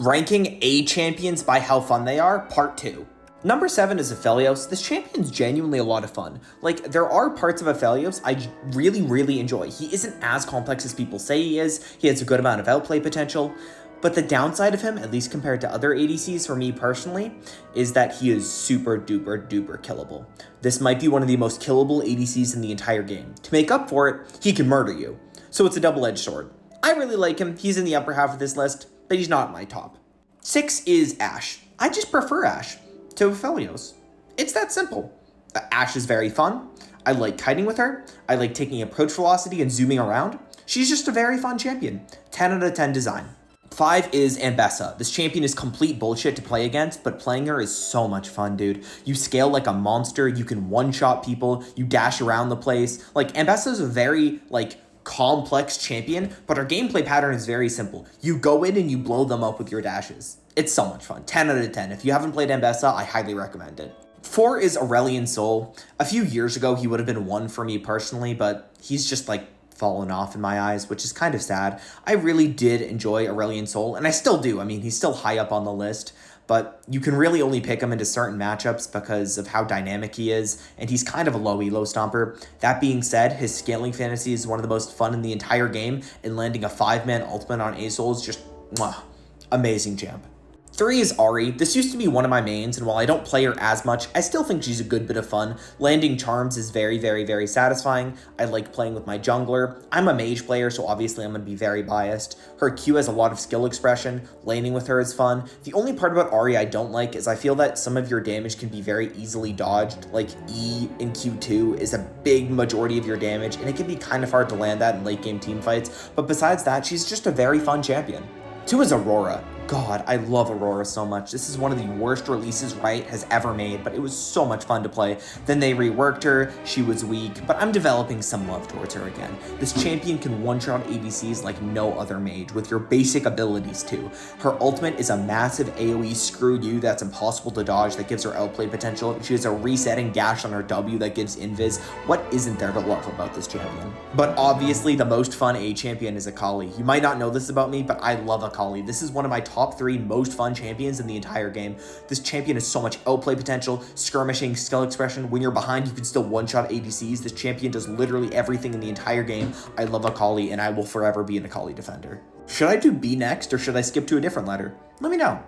Ranking A champions by how fun they are, part 2. Number 7 is Aphelios. This champion's genuinely a lot of fun. Like, there are parts of Aphelios I really enjoy. He isn't as complex as people say he is, he has a good amount of outplay potential, but the downside of him, at least compared to other ADCs for me personally, is that he is super duper killable. This might be one of the most killable ADCs in the entire game. To make up for it, he can murder you. So it's a double-edged sword. I really like him, he's in the upper half of this list, but he's not my top. 6 is Ashe. I just prefer Ashe to Aphelios. It's that simple. Ashe is very fun. I like kiting with her. I like taking approach velocity and zooming around. She's just a very fun champion. 10 out of 10 design. 5 is Ambessa. This champion is complete bullshit to play against, but playing her is so much fun, dude. You scale like a monster, you can one-shot people, you dash around the place. Like, Ambessa is a very, complex champion, but her gameplay pattern is very simple. You go in and you blow them up with your dashes. It's so much fun. 10 out of 10. If you haven't played Ambessa, I highly recommend it. 4 is Aurelion Sol. A few years ago, he would have been 1 for me personally, but he's just fallen off in my eyes, which is kind of sad. I really did enjoy Aurelion Sol, and I still do. I mean, he's still high up on the list, but you can really only pick him into certain matchups because of how dynamic he is, and he's kind of a low elo stomper. That being said, his scaling fantasy is one of the most fun in the entire game, and landing a 5-man ultimate on Asol is just amazing champ. 3 is Ahri. This used to be one of my mains, and while I don't play her as much, I still think she's a good bit of fun. Landing charms is very satisfying. I like playing with my jungler. I'm a mage player, so obviously I'm going to be very biased. Her Q has a lot of skill expression. Laning with her is fun. The only part about Ahri I don't like is I feel that some of your damage can be very easily dodged. Like E in Q2 is a big majority of your damage, and it can be kind of hard to land that in late game team fights. But besides that, she's just a very fun champion. 2 is Aurora. God, I love Aurora so much. This is one of the worst releases Riot has ever made, but it was so much fun to play. Then they reworked her, she was weak, but I'm developing some love towards her again. This champion can one-shot ADCs like no other mage, with your basic abilities too. Her ultimate is a massive AoE screw you that's impossible to dodge that gives her outplay potential. She has a resetting dash on her W that gives invis. What isn't there to love about this champion? But obviously the most fun A champion is Akali. You might not know this about me, but I love Akali. This is one of my top 3 most fun champions in the entire game. This champion has so much outplay potential, skirmishing, skill expression. When you're behind, you can still one-shot ADCs. This champion does literally everything in the entire game. I love Akali, and I will forever be an Akali defender. Should I do B next, or should I skip to a different letter? Let me know.